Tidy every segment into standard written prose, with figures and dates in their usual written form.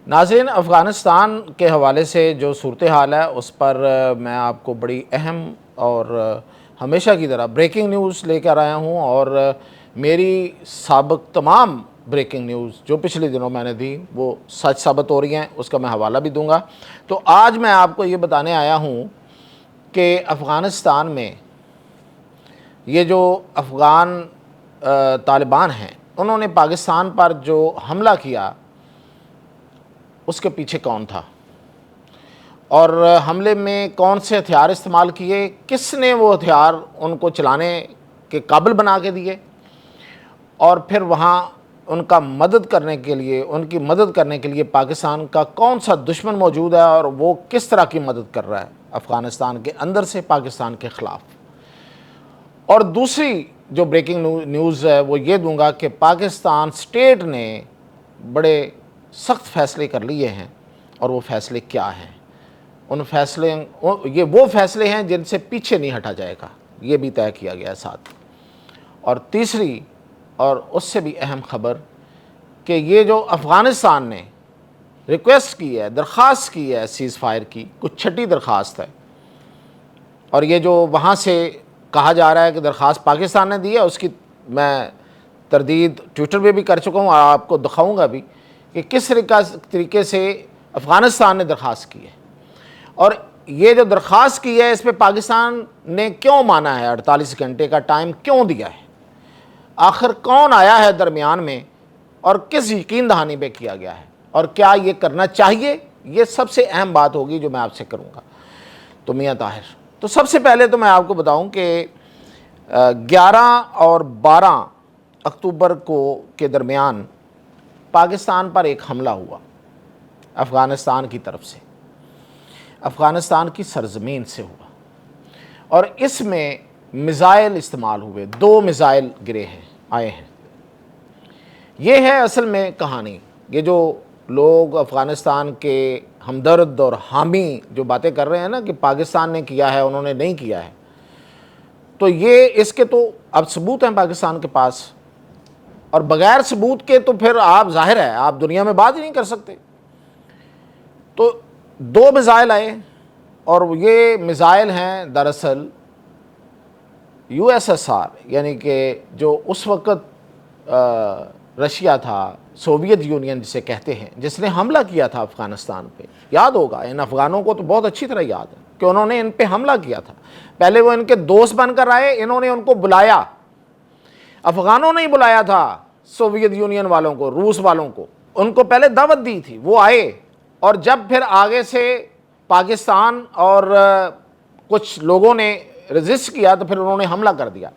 ناظرین، افغانستان کے حوالے سے جو صورتحال ہے اس پر میں آپ کو بڑی اہم اور ہمیشہ کی طرح بریکنگ نیوز لے کر آیا ہوں، اور میری سابق تمام بریکنگ نیوز جو پچھلے دنوں میں نے دی وہ سچ ثابت ہو رہی ہیں، اس کا میں حوالہ بھی دوں گا۔ تو آج میں آپ کو یہ بتانے آیا ہوں کہ افغانستان میں یہ جو افغان طالبان ہیں انہوں نے پاکستان پر جو حملہ کیا اس کے پیچھے کون تھا، اور حملے میں کون سے ہتھیار استعمال کیے، کس نے وہ ہتھیار ان کو چلانے کے قابل بنا کے دیے، اور پھر وہاں ان کا مدد کرنے کے لیے ان کی مدد کرنے کے لیے پاکستان کا کون سا دشمن موجود ہے اور وہ کس طرح کی مدد کر رہا ہے افغانستان کے اندر سے پاکستان کے خلاف۔ اور دوسری جو بریکنگ نیوز ہے وہ یہ دوں گا کہ پاکستان سٹیٹ نے بڑے سخت فیصلے کر لیے ہیں، اور وہ فیصلے کیا ہیں، یہ وہ فیصلے ہیں جن سے پیچھے نہیں ہٹا جائے گا، یہ بھی طے کیا گیا ہے ساتھ۔ اور تیسری اور اس سے بھی اہم خبر کہ یہ جو افغانستان نے ریکویسٹ کی ہے، درخواست کی ہے سیز فائر کی، کچھ چھٹی درخواست ہے، اور یہ جو وہاں سے کہا جا رہا ہے کہ درخواست پاکستان نے دی ہے، اس کی میں تردید ٹویٹر پہ بھی کر چکا ہوں، اور آپ کو دکھاؤں گا بھی کہ کس طریقے سے افغانستان نے درخواست کی ہے، اور یہ جو درخواست کی ہے اس پہ پاکستان نے کیوں مانا ہے، 48 گھنٹے کا ٹائم کیوں دیا ہے، آخر کون آیا ہے درمیان میں، اور کس یقین دہانی پہ کیا گیا ہے، اور کیا یہ کرنا چاہیے، یہ سب سے اہم بات ہوگی جو میں آپ سے کروں گا۔ تو میاں طاہر، تو سب سے پہلے تو میں آپ کو بتاؤں کہ 11 اور 12 اکتوبر کے درمیان پاکستان پر ایک حملہ ہوا افغانستان کی طرف سے، افغانستان کی سرزمین سے ہوا، اور اس میں میزائل استعمال ہوئے، 2 میزائل آئے ہیں۔ یہ ہے اصل میں کہانی۔ یہ جو لوگ افغانستان کے ہمدرد اور حامی جو باتیں کر رہے ہیں نا کہ پاکستان نے کیا ہے انہوں نے نہیں کیا ہے، تو یہ اس کے تو اب ثبوت ہیں پاکستان کے پاس، اور بغیر ثبوت کے تو پھر آپ ظاہر ہے آپ دنیا میں بات ہی نہیں کر سکتے۔ تو 2 میزائل آئے، اور یہ میزائل ہیں دراصل USSR، یعنی کہ جو اس وقت رشیا تھا، سوویت یونین جسے کہتے ہیں، جس نے حملہ کیا تھا افغانستان پہ۔ یاد ہوگا ان افغانوں کو تو بہت اچھی طرح یاد ہے کہ انہوں نے ان پہ حملہ کیا تھا۔ پہلے وہ ان کے دوست بن کر آئے، انہوں نے ان کو بلایا، افغانوں نے ہی بلایا تھا سوویت یونین والوں کو، روس والوں کو، ان کو پہلے دعوت دی تھی، وہ آئے، اور جب پھر آگے سے پاکستان اور کچھ لوگوں نے ریزسٹ کیا تو پھر انہوں نے حملہ کر دیا،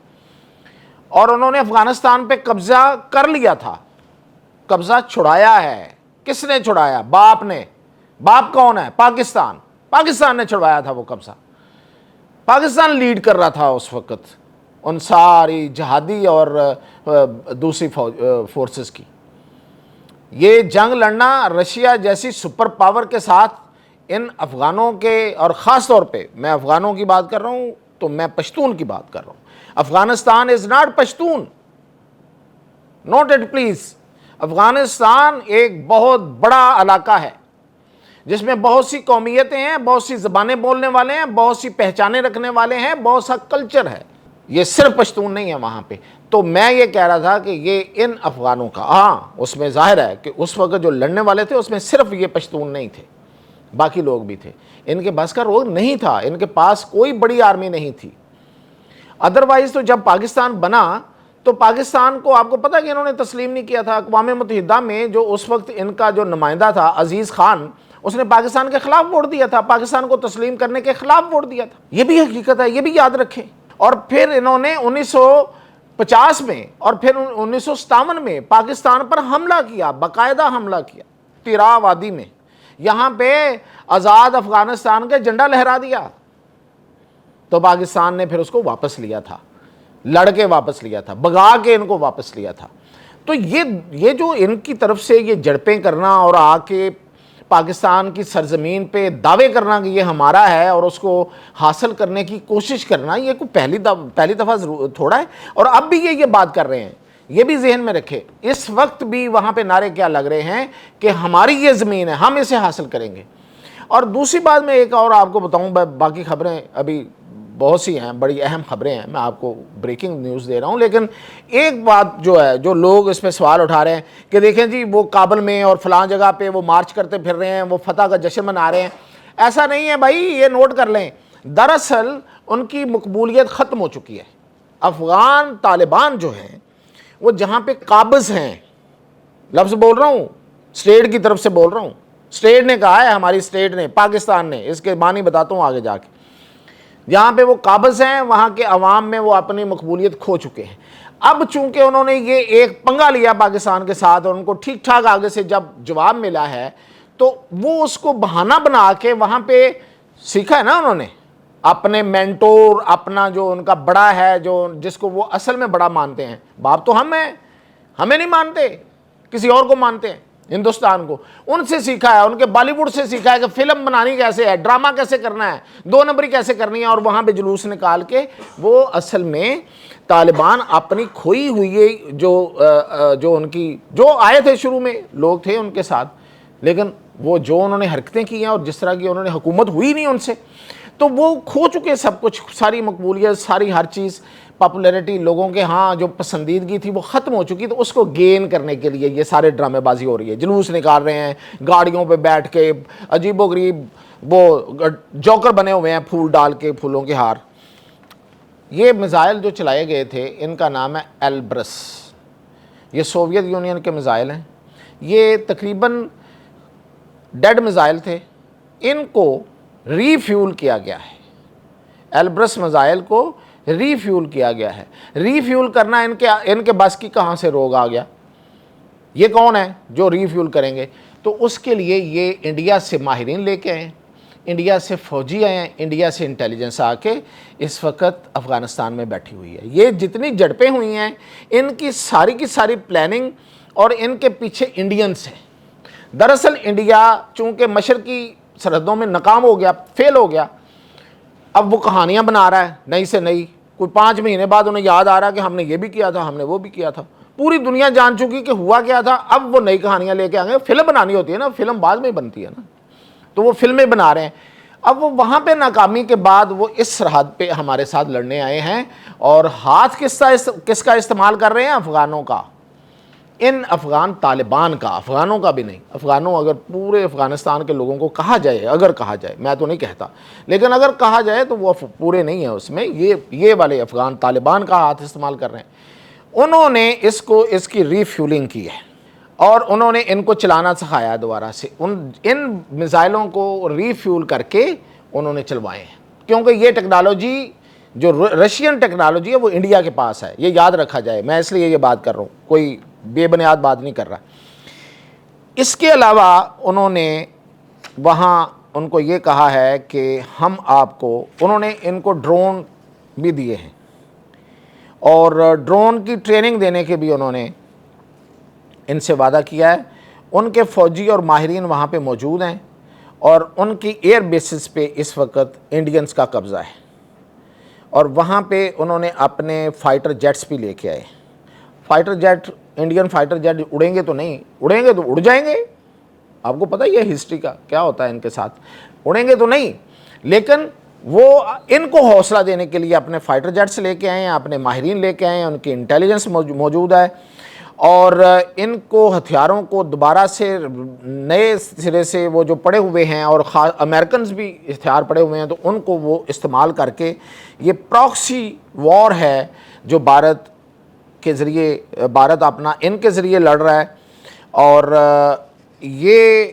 اور انہوں نے افغانستان پہ قبضہ کر لیا تھا، قبضہ چھڑایا ہے۔ کس نے چھڑایا؟ باپ نے۔ باپ کون ہے؟ پاکستان نے چھڑوایا تھا وہ قبضہ۔ پاکستان لیڈ کر رہا تھا اس وقت ان ساری جہادی اور دوسری فورسز کی۔ یہ جنگ لڑنا رشیا جیسی سپر پاور کے ساتھ ان افغانوں کے، اور خاص طور پہ میں افغانوں کی بات کر رہا ہوں تو میں پشتون کی بات کر رہا ہوں۔ Afghanistan is not Pashtun, note it please. Afghanistan ایک بہت بڑا علاقہ ہے جس میں بہت سی قومیتیں ہیں، بہت سی زبانیں بولنے والے ہیں، بہت سی پہچانیں رکھنے والے ہیں، بہت سا کلچر ہے، یہ صرف پشتون نہیں ہے وہاں پہ۔ تو میں یہ کہہ رہا تھا کہ یہ ان افغانوں کا، ہاں اس میں ظاہر ہے کہ اس وقت جو لڑنے والے تھے اس میں صرف یہ پشتون نہیں تھے، باقی لوگ بھی تھے، ان کے بس کا روگ نہیں تھا، ان کے پاس کوئی بڑی آرمی نہیں تھی۔ ادروائز تو جب پاکستان بنا تو پاکستان کو آپ کو پتہ کہ انہوں نے تسلیم نہیں کیا تھا۔ اقوام متحدہ میں جو اس وقت ان کا جو نمائندہ تھا عزیز خان، اس نے پاکستان کے خلاف ووٹ دیا تھا، پاکستان کو تسلیم کرنے کے خلاف ووٹ دیا تھا۔ یہ بھی حقیقت ہے، یہ بھی یاد رکھیں۔ اور پھر انہوں نے 1950 میں اور پھر 1957 میں پاکستان پر حملہ کیا، باقاعدہ حملہ کیا، تیرا وادی میں، یہاں پہ آزاد افغانستان کا جھنڈا لہرا دیا۔ تو پاکستان نے پھر اس کو واپس لیا تھا، لڑ کے واپس لیا تھا، بگا کے ان کو واپس لیا تھا۔ تو یہ جو ان کی طرف سے یہ جھڑپیں کرنا اور آ کے پاکستان کی سرزمین پہ دعوے کرنا کہ یہ ہمارا ہے اور اس کو حاصل کرنے کی کوشش کرنا، یہ کوئی پہلی دفعہ تھوڑا ہے، اور اب بھی یہ بات کر رہے ہیں یہ بھی ذہن میں رکھے، اس وقت بھی وہاں پہ نعرے کیا لگ رہے ہیں کہ ہماری یہ زمین ہے، ہم اسے حاصل کریں گے۔ اور دوسری بات میں ایک اور آپ کو بتاؤں، باقی خبریں ابھی بہت سی ہیں، بڑی اہم خبریں ہیں، میں آپ کو بریکنگ نیوز دے رہا ہوں، لیکن ایک بات جو ہے، جو لوگ اس پہ سوال اٹھا رہے ہیں کہ دیکھیں جی وہ کابل میں اور فلاں جگہ پہ وہ مارچ کرتے پھر رہے ہیں، وہ فتح کا جشن منا رہے ہیں، ایسا نہیں ہے بھائی، یہ نوٹ کر لیں، دراصل ان کی مقبولیت ختم ہو چکی ہے۔ افغان طالبان جو ہیں وہ جہاں پہ قابض ہیں، لفظ بول رہا ہوں، اسٹیٹ کی طرف سے بول رہا ہوں، اسٹیٹ نے کہا ہے، ہماری اسٹیٹ نے، پاکستان نے، اس کے معنی بتاتا ہوں آگے جا کے، جہاں پہ وہ قابض ہیں وہاں کے عوام میں وہ اپنی مقبولیت کھو چکے ہیں۔ اب چونکہ انہوں نے یہ ایک پنگا لیا پاکستان کے ساتھ اور ان کو ٹھیک ٹھاک آگے سے جب جواب ملا ہے، تو وہ اس کو بہانہ بنا کے وہاں پہ سیکھا ہے نا انہوں نے، اپنے مینٹور، اپنا جو ان کا بڑا ہے، جو جس کو وہ اصل میں بڑا مانتے ہیں، باپ تو ہم ہیں، ہمیں نہیں مانتے، کسی اور کو مانتے ہیں، ہندوستان کو، ان سے سیکھا ہے، ان کے بالی ووڈ سے سیکھا ہے کہ فلم بنانی کیسے ہے، ڈرامہ کیسے کرنا ہے، دو نمبری کیسے کرنی ہے، اور وہاں پہ جلوس نکال کے وہ اصل میں طالبان اپنی کھوئی ہوئی جو ان کی جو آئے تھے شروع میں لوگ تھے ان کے ساتھ، لیکن وہ جو انہوں نے حرکتیں کی ہیں اور جس طرح کی انہوں نے حکومت ہوئی نہیں ان سے، تو وہ کھو چکے سب کچھ، ساری مقبولیت، ساری ہر چیز، پاپولیرٹی، لوگوں کے ہاں جو پسندیدگی تھی وہ ختم ہو چکی، تو اس کو گین کرنے کے لیے یہ سارے ڈرامے بازی ہو رہی ہے، جلوس نکال رہے ہیں، گاڑیوں پہ بیٹھ کے عجیب و غریب وہ جوکر بنے ہوئے ہیں پھول ڈال کے، پھولوں کے ہار۔ یہ میزائل جو چلائے گئے تھے ان کا نام ہے ایلبرس، یہ سوویت یونین کے میزائل ہیں، یہ تقریباً ڈیڈ میزائل تھے، ان کو ری فیول کیا گیا ہے، ایلبرس میزائل کو ری فیول کیا گیا ہے۔ ری فیول کرنا ان کے بس کی کہاں سے روگ آ گیا؟ یہ کون ہے جو ری فیول کریں گے؟ تو اس کے لیے یہ انڈیا سے ماہرین لے کے آئے، انڈیا سے فوجی آئے ہیں، انڈیا سے انٹیلیجنس آ کے اس وقت افغانستان میں بیٹھی ہوئی ہے۔ یہ جتنی جھڑپیں ہوئی ہیں ان کی ساری پلاننگ اور ان کے پیچھے انڈینس ہیں۔ دراصل انڈیا چونکہ مشرقی سرحدوں میں ناکام ہو گیا، فیل ہو گیا، اب وہ کہانیاں بنا رہا ہے نئی سے نئی، کوئی 5 مہینے بعد انہیں یاد آ رہا ہے کہ ہم نے یہ بھی کیا تھا، ہم نے وہ بھی کیا تھا، پوری دنیا جان چکی کہ ہوا کیا تھا، اب وہ نئی کہانیاں لے کے آ گئے۔ فلم بنانی ہوتی ہے نا، فلم بعد میں بنتی ہے نا، تو وہ فلمیں بنا رہے ہیں۔ اب وہ وہاں پہ ناکامی کے بعد وہ اس سرحد پہ ہمارے ساتھ لڑنے آئے ہیں، اور ہاتھ کس کا استعمال کر رہے ہیں؟ افغانوں کا، ان افغان طالبان کا، افغانوں کا بھی نہیں۔ افغانوں اگر پورے افغانستان کے لوگوں کو کہا جائے، اگر کہا جائے، میں تو نہیں کہتا، لیکن اگر کہا جائے تو وہ پورے نہیں ہیں اس میں، یہ والے افغان طالبان کا ہاتھ استعمال کر رہے ہیں۔ انہوں نے اس کی ری فیولنگ کی ہے، اور انہوں نے ان کو چلانا سکھایا دوبارہ سے، ان میزائلوں کو ری فیول کر کے انہوں نے چلوائے ہیں، کیونکہ یہ ٹیکنالوجی جو رشین ٹیکنالوجی ہے وہ انڈیا کے پاس ہے، یہ یاد رکھا جائے، میں اس لیے یہ بات کر رہا ہوں، کوئی بے بنیاد بات نہیں کر رہا۔ اس کے علاوہ انہوں نے وہاں ان کو یہ کہا ہے کہ ہم آپ کو، انہوں نے ان کو ڈرون بھی دیے ہیں، اور ڈرون کی ٹریننگ دینے کے بھی انہوں نے ان سے وعدہ کیا ہے۔ ان کے فوجی اور ماہرین وہاں پہ موجود ہیں، اور ان کی ایئر بیسز پہ اس وقت انڈینز کا قبضہ ہے، اور وہاں پہ انہوں نے اپنے فائٹر جیٹس بھی لے کے آئے۔ Fighter jet, Indian fighter jet اڑیں گے تو نہیں، اڑیں گے تو اڑ جائیں گے، آپ کو پتہ ہی ہے ہسٹری کا کیا ہوتا ہے ان کے ساتھ، اڑیں گے تو نہیں، لیکن وہ ان کو حوصلہ دینے کے لیے اپنے فائٹر جیٹس لے کے آئے ہیں، اپنے ماہرین لے کے آئے ہیں، ان کی انٹیلیجنس موجود ہے، اور ان کو ہتھیاروں کو دوبارہ سے نئے سرے سے وہ جو پڑے ہوئے ہیں، اور امریکنز بھی ہتھیار پڑے ہوئے ہیں، تو ان کو وہ استعمال کر کے یہ پراکسی وار ہے جو بھارت کے ذریعے، بھارت اپنا ان کے ذریعے لڑ رہا ہے، اور یہ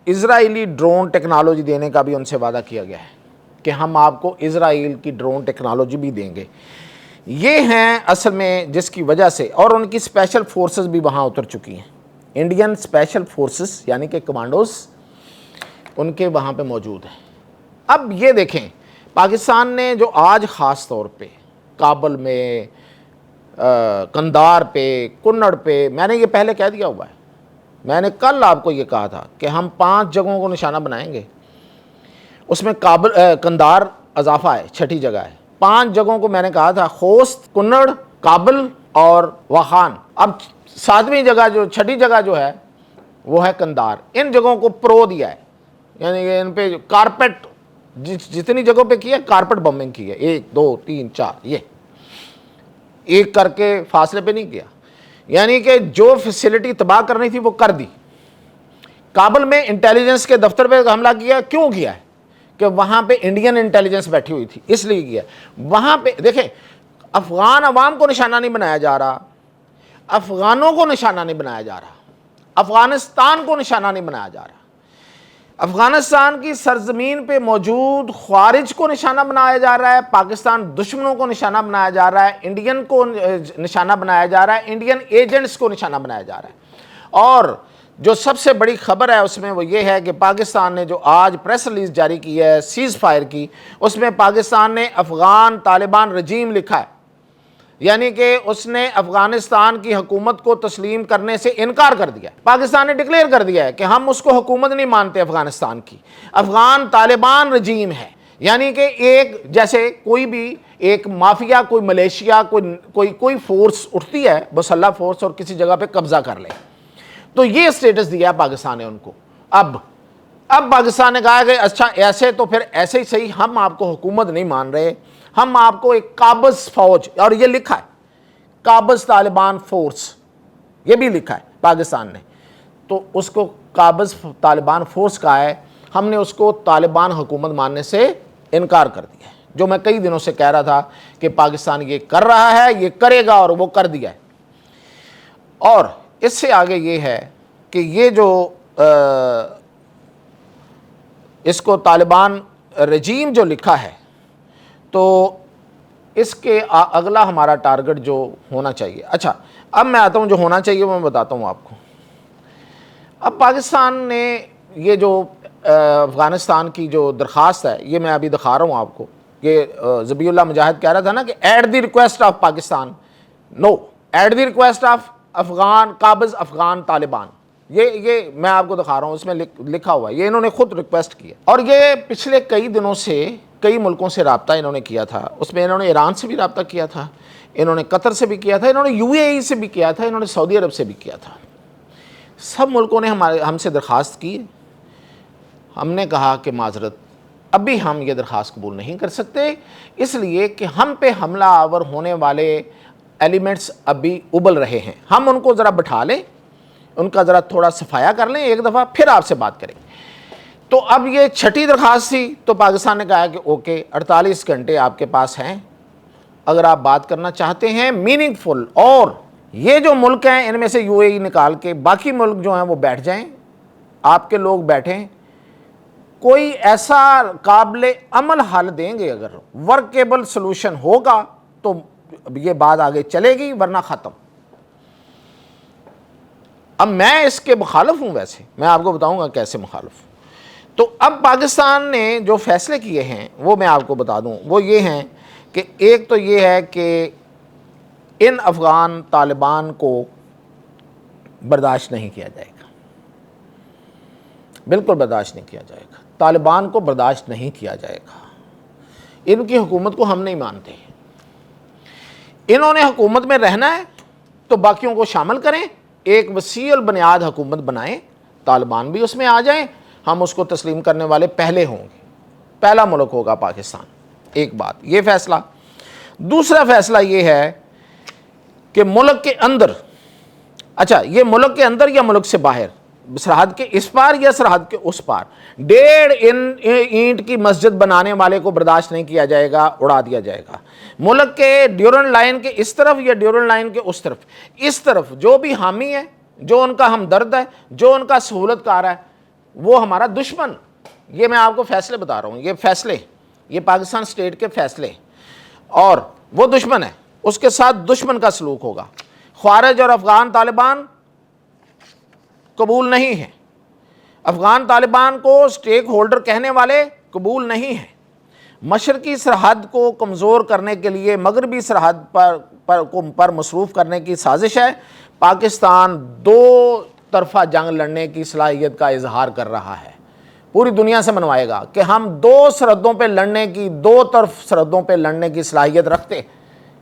اسرائیلی ڈرون ٹیکنالوجی دینے کا بھی ان سے وعدہ کیا گیا ہے کہ ہم آپ کو اسرائیل کی ڈرون ٹیکنالوجی بھی دیں گے۔ یہ ہیں اصل میں جس کی وجہ سے، اور ان کی اسپیشل فورسز بھی وہاں اتر چکی ہیں، انڈین اسپیشل فورسز یعنی کہ کمانڈوز ان کے وہاں پہ موجود ہیں۔ اب یہ دیکھیں پاکستان نے جو آج خاص طور پہ کابل میں، کندار پہ، کنڑ پہ، میں نے یہ پہلے کہہ دیا ہوا ہے، میں نے کل آپ کو یہ کہا تھا کہ ہم 5 جگہوں کو نشانہ بنائیں گے، اس میں کندار اضافہ ہے، 6ٹھی جگہ ہے۔ 5 جگہوں کو میں نے کہا تھا، خوست، کنڑ، کابل اور واخان. اب 7ویں جگہ جو 6ٹھی جگہ جو ہے وہ ہے قندار. ان جگہوں کو پرو دیا ہے, یعنی کہ ان پہ کارپیٹ جتنی جگہوں پہ کی ہے کارپیٹ بمبنگ کی ہے, 1 2 3 4 یہ ایک کر کے فاصلے پہ نہیں کیا, یعنی کہ جو فیسلٹی تباہ کرنی تھی وہ کر دی. کابل میں انٹیلیجنس کے دفتر پہ حملہ کیا, کیوں کیا ہے؟ کہ وہاں پہ انڈین انٹیلیجنس بیٹھی ہوئی تھی, اس لیے کیا. وہاں پہ دیکھیں افغان عوام کو نشانہ نہیں بنایا جا رہا, افغانوں کو نشانہ نہیں بنایا جا رہا, افغانستان کو نشانہ نہیں بنایا جا رہا, افغانستان کی سرزمین پہ موجود خوارج کو نشانہ بنایا جا رہا ہے, پاکستان دشمنوں کو نشانہ بنایا جا رہا ہے, انڈین کو نشانہ بنایا جا رہا ہے, انڈین ایجنٹس کو نشانہ بنایا جا رہا ہے. اور جو سب سے بڑی خبر ہے اس میں وہ یہ ہے کہ پاکستان نے جو آج پریس ریلیز جاری کی ہے سیز فائر کی, اس میں پاکستان نے افغان طالبان رجیم لکھا ہے, یعنی کہ اس نے افغانستان کی حکومت کو تسلیم کرنے سے انکار کر دیا. پاکستان نے ڈکلیئر کر دیا ہے کہ ہم اس کو حکومت نہیں مانتے افغانستان کی, افغان طالبان رجیم ہے. یعنی کہ ایک جیسے کوئی بھی ایک مافیا, کوئی ملیشیا, کوئی فورس اٹھتی ہے مسلح فورس اور کسی جگہ پہ قبضہ کر لے, تو یہ اسٹیٹس دیا ہے پاکستان نے ان کو. اب پاکستان نے کہا کہ اچھا ایسے تو پھر ایسے ہی صحیح, ہم آپ کو حکومت نہیں مان رہے, ہم آپ کو ایک قابض فوج, اور یہ لکھا ہے قابض طالبان فورس, یہ بھی لکھا ہے پاکستان نے, تو اس کو قابض طالبان فورس کہا ہے. ہم نے اس کو طالبان حکومت ماننے سے انکار کر دیا ہے, جو میں کئی دنوں سے کہہ رہا تھا کہ پاکستان یہ کر رہا ہے, یہ کرے گا, اور وہ کر دیا ہے. اور اس سے آگے یہ ہے کہ یہ جو اس کو طالبان رجیم جو لکھا ہے, تو اس کے اگلا ہمارا ٹارگٹ جو ہونا چاہیے. اچھا اب میں آتا ہوں جو ہونا چاہیے وہ میں بتاتا ہوں آپ کو. اب پاکستان نے یہ جو افغانستان کی جو درخواست ہے, یہ میں ابھی دکھا رہا ہوں آپ کو. یہ ذبیح اللہ مجاہد کہہ رہا تھا نا کہ at the request of Pakistan, no, at the request of Afghan قابض افغان طالبان. یہ میں آپ کو دکھا رہا ہوں, اس میں لکھا ہوا ہے, یہ انہوں نے خود ریکویسٹ کیا. اور یہ پچھلے کئی دنوں سے کئی ملکوں سے رابطہ انہوں نے کیا تھا. اس میں انہوں نے ایران سے بھی رابطہ کیا تھا, انہوں نے قطر سے بھی کیا تھا, انہوں نے یو اے ای سے بھی کیا تھا, انہوں نے سعودی عرب سے بھی کیا تھا. سب ملکوں نے ہم سے درخواست کی. ہم نے کہا کہ معذرت, ابھی ہم یہ درخواست قبول نہیں کر سکتے, اس لیے کہ ہم پہ حملہ آور ہونے والے ایلیمنٹس ابھی ابل رہے ہیں. ہم ان کو ذرا بٹھا لیں, ان کا ذرا تھوڑا صفایا کر لیں ایک دفعہ, پھر آپ سے بات کریں. تو اب یہ 6ٹھی درخواست تھی, تو پاکستان نے کہا کہ اوکے 48 گھنٹے آپ کے پاس ہیں, اگر آپ بات کرنا چاہتے ہیں میننگ فل. اور یہ جو ملک ہیں ان میں سے یو اے ای نکال کے باقی ملک جو ہیں وہ بیٹھ جائیں, آپ کے لوگ بیٹھیں, کوئی ایسا قابل عمل حل دیں گے, اگر ورکیبل سلوشن ہوگا تو یہ بات آگے چلے گی, ورنہ ختم. اب میں اس کے مخالف ہوں, ویسے میں آپ کو بتاؤں گا کیسے مخالف ہوں. تو اب پاکستان نے جو فیصلے کیے ہیں وہ میں آپ کو بتا دوں, وہ یہ ہیں کہ ایک تو یہ ہے کہ ان افغان طالبان کو برداشت نہیں کیا جائے گا, بالکل برداشت نہیں کیا جائے گا. طالبان کو برداشت نہیں کیا جائے گا. ان کی حکومت کو ہم نہیں مانتے. انہوں نے حکومت میں رہنا ہے تو باقیوں کو شامل کریں, ایک وسیع البنیاد حکومت بنائیں, طالبان بھی اس میں آ جائیں, ہم اس کو تسلیم کرنے والے پہلے ہوں گے, پہلا ملک ہوگا پاکستان. ایک بات یہ فیصلہ. دوسرا فیصلہ یہ ہے کہ ملک کے اندر, اچھا یہ ملک کے اندر یا ملک سے باہر, سرحد کے اس پار یا سرحد کے اس پار, 1.5 اینٹ کی مسجد بنانے والے کو برداشت نہیں کیا جائے گا, اڑا دیا جائے گا. ملک کے ڈیورنڈ لائن کے اس طرف یا ڈیورنڈ لائن کے اس طرف جو بھی حامی ہے, جو ان کا ہمدرد ہے, جو ان کا سہولت کار ہے, وہ ہمارا دشمن. یہ میں آپ کو فیصلے بتا رہا ہوں, یہ فیصلے, یہ پاکستان اسٹیٹ کے فیصلے, اور وہ دشمن ہے, اس کے ساتھ دشمن کا سلوک ہوگا. خوارج اور افغان طالبان قبول نہیں ہیں, افغان طالبان کو اسٹیک ہولڈر کہنے والے قبول نہیں ہیں. مشرقی سرحد کو کمزور کرنے کے لیے مغربی سرحد پر مصروف کرنے کی سازش ہے. پاکستان 2 طرفہ جنگ لڑنے کی صلاحیت کا اظہار کر رہا ہے, پوری دنیا سے منوائے گا کہ ہم 2 سرحدوں پہ لڑنے کی, 2 طرف سرحدوں پہ لڑنے کی صلاحیت رکھتے,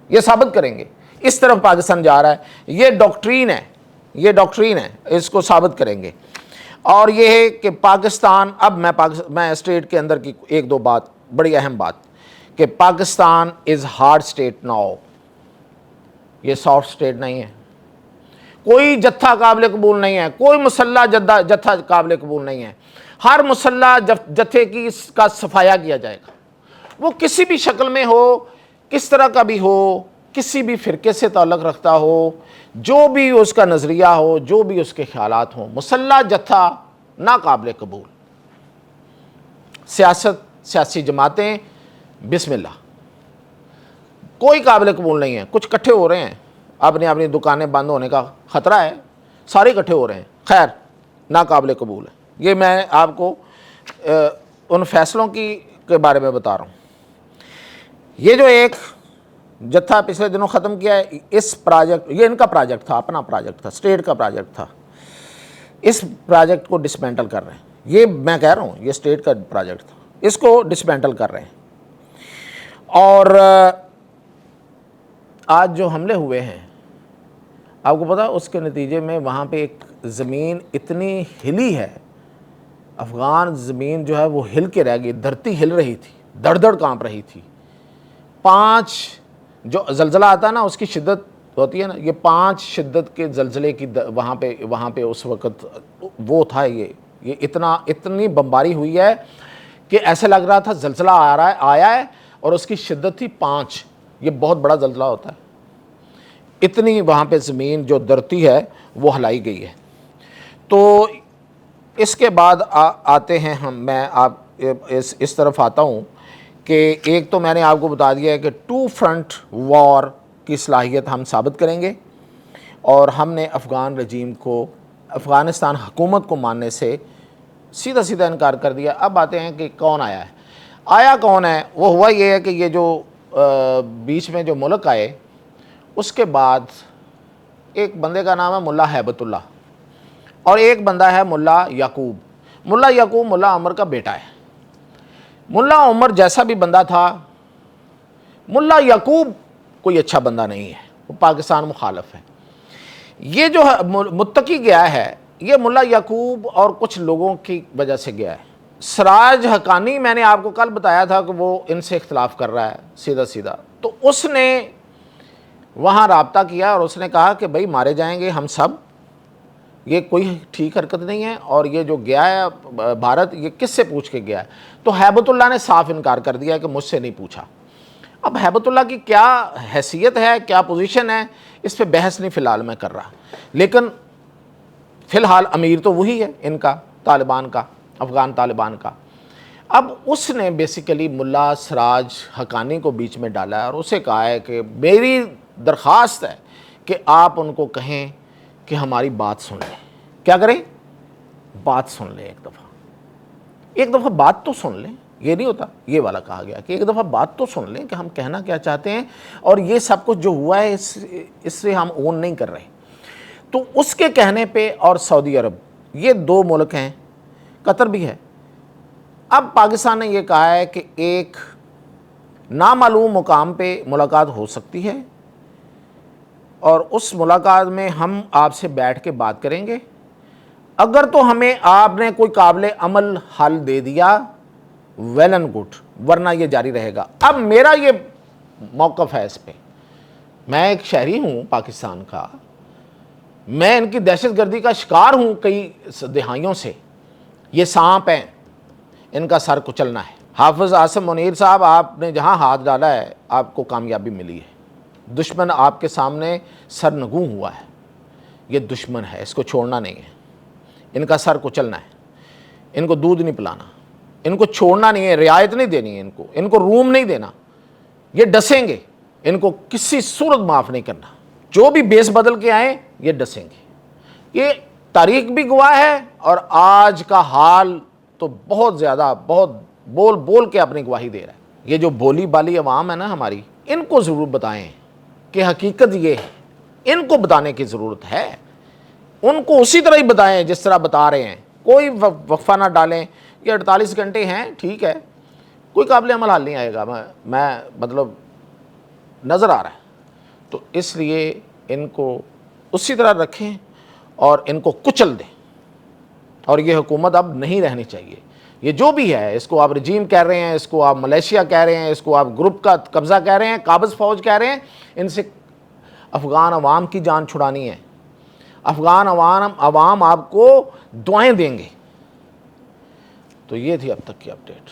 یہ ثابت کریں گے. اس طرف پاکستان جا رہا ہے. یہ ڈاکٹرین ہے, یہ ڈاکٹرین ہے, اس کو ثابت کریں گے. اور یہ ہے کہ پاکستان, اب میں اسٹیٹ کے اندر کی ایک دو بات, بڑی اہم بات, کہ Pakistan is hard state now, یہ سافٹ اسٹیٹ نہیں ہے. کوئی جتھا قابل قبول نہیں ہے, کوئی مسلح جتھا قابل قبول نہیں ہے. ہر مسلح جتھے کی کا صفایا کیا جائے گا, وہ کسی بھی شکل میں ہو, کس طرح کا بھی ہو, کسی بھی فرقے سے تعلق رکھتا ہو, جو بھی اس کا نظریہ ہو, جو بھی اس کے خیالات ہوں, مسلح جتھا ناقابل قبول. سیاسی جماعتیں بسم اللہ, کوئی قابل قبول نہیں ہے. کچھ اکٹھے ہو رہے ہیں, اپنی دکانیں بند ہونے کا خطرہ ہے, سارے اکٹھے ہو رہے ہیں, خیر ناقابل قبول ہے. یہ میں آپ کو ان فیصلوں کے بارے میں بتا رہا ہوں. یہ جو ایک جتھا پچھلے دنوں ختم کیا ہے, اس پروجیکٹ, یہ ان کا پروجیکٹ تھا, اپنا پروجیکٹ تھا, اسٹیٹ کا پروجیکٹ تھا. اس پروجیکٹ کو ڈسمینٹل کر رہے ہیں. یہ میں کہہ رہا ہوں یہ اسٹیٹ کا پروجیکٹ تھا, اس کو ڈسمینٹل کر رہے ہیں. اور آج جو حملے ہوئے ہیں, آپ کو پتا اس کے نتیجے میں وہاں پہ ایک زمین اتنی ہلی ہے, افغان زمین جو ہے وہ ہل کے رہ گئی, دھرتی ہل رہی تھی, دڑ دڑ کانپ رہی تھی. 5 جو زلزلہ آتا ہے نا, اس کی شدت ہوتی ہے نا, یہ 5 شدت کے زلزلے کی وہاں پہ اس وقت وہ تھا. یہ اتنی بمباری ہوئی ہے کہ ایسے لگ رہا تھا زلزلہ آیا ہے, اور اس کی شدت تھی 5. یہ بہت بڑا زلزلہ ہوتا ہے. اتنی وہاں پہ زمین جو دھرتی ہے وہ ہلائی گئی ہے. تو اس کے بعد آتے ہیں میں آپ اس طرف آتا ہوں کہ ایک تو میں نے آپ کو بتا دیا ہے کہ 2 فرنٹ وار کی صلاحیت ہم ثابت کریں گے, اور ہم نے افغان رجیم کو, افغانستان حکومت کو ماننے سے سیدھا انکار کر دیا. اب آتے ہیں کہ کون آیا کون ہے. وہ ہوا یہ ہے کہ یہ جو بیچ میں جو ملک آئے, اس کے بعد ایک بندے کا نام ہے ملا ہیبت اللہ, اور ایک بندہ ہے ملا یعقوب. ملا یعقوب ملا عمر کا بیٹا ہے. ملا عمر جیسا بھی بندہ تھا, ملا یعقوب کوئی اچھا بندہ نہیں ہے, وہ پاکستان مخالف ہے. یہ جو متقی گیا ہے, یہ ملا یعقوب اور کچھ لوگوں کی وجہ سے گیا ہے. سراج حقانی, میں نے آپ کو کل بتایا تھا کہ وہ ان سے اختلاف کر رہا ہے سیدھا, تو اس نے وہاں رابطہ کیا اور اس نے کہا کہ بھائی مارے جائیں گے ہم سب, یہ کوئی ٹھیک حرکت نہیں ہے, اور یہ جو گیا ہے بھارت, یہ کس سے پوچھ کے گیا ہے. تو ہیبت اللہ نے صاف انکار کر دیا کہ مجھ سے نہیں پوچھا. اب ہیبت اللہ کی کیا حیثیت ہے, کیا پوزیشن ہے, اس پہ بحث نہیں فی الحال میں کر رہا, لیکن فی الحال امیر تو وہی ہے ان کا, طالبان کا, افغان طالبان کا. اب اس نے بیسیکلی ملا سراج حقانی کو بیچ میں ڈالا ہے, اور اسے کہا ہے کہ میری درخواست ہے کہ آپ ان کو کہیں کہ ہماری بات سن لیں. کیا کریں؟ بات سن لیں, ایک دفعہ بات تو سن لیں. یہ نہیں ہوتا, یہ والا کہا گیا کہ ایک دفعہ بات تو سن لیں کہ ہم کہنا کیا چاہتے ہیں, اور یہ سب کچھ جو ہوا ہے اس سے ہم اون نہیں کر رہے. تو اس کے کہنے پہ, اور سعودی عرب, یہ 2 ملک ہیں, قطر بھی ہے. اب پاکستان نے یہ کہا ہے کہ ایک نامعلوم مقام پہ ملاقات ہو سکتی ہے, اور اس ملاقات میں ہم آپ سے بیٹھ کے بات کریں گے. اگر تو ہمیں آپ نے کوئی قابل عمل حل دے دیا, ویل اینڈ گڈ, ورنہ یہ جاری رہے گا. اب میرا یہ موقف ہے اس پہ, میں ایک شہری ہوں پاکستان کا, میں ان کی دہشت گردی کا شکار ہوں کئی دہائیوں سے. یہ سانپ ہیں, ان کا سر کچلنا ہے. حافظ عاصم منیر صاحب, آپ نے جہاں ہاتھ ڈالا ہے آپ کو کامیابی ملی ہے. دشمن آپ کے سامنے سر نگوں ہوا ہے, یہ دشمن ہے, اس کو چھوڑنا نہیں ہے, ان کا سر کچلنا ہے, ان کو دودھ نہیں پلانا, ان کو چھوڑنا نہیں ہے, رعایت نہیں دینی ہے ان کو روم نہیں دینا. یہ ڈسیں گے, ان کو کسی صورت معاف نہیں کرنا. جو بھی بیس بدل کے آئیں یہ ڈسیں گے. یہ تاریخ بھی گواہ ہے, اور آج کا حال تو بہت زیادہ, بہت بول کے اپنی گواہی دے رہا ہے. یہ جو بولی بالی عوام ہے نا ہماری, ان کو ضرور بتائیں کہ حقیقت یہ ہے. ان کو بتانے کی ضرورت ہے, ان کو اسی طرح ہی بتائیں جس طرح بتا رہے ہیں. کوئی وقفہ نہ ڈالیں. یہ 48 گھنٹے ہیں, ٹھیک ہے, کوئی قابل عمل حل نہیں آئے گا, میں مطلب نظر آ رہا ہے. تو اس لیے ان کو اسی طرح رکھیں اور ان کو کچل دیں، اور یہ حکومت اب نہیں رہنی چاہیے۔ یہ جو بھی ہے، اس کو آپ رجیم کہہ رہے ہیں، اس کو آپ ملیشیا کہہ رہے ہیں، اس کو آپ گروپ کا قبضہ کہہ رہے ہیں، قابض فوج کہہ رہے ہیں، ان سے افغان عوام کی جان چھڑانی ہے۔ افغان عوام آپ کو دعائیں دیں گے۔ تو یہ تھی اب تک کی اپڈیٹ۔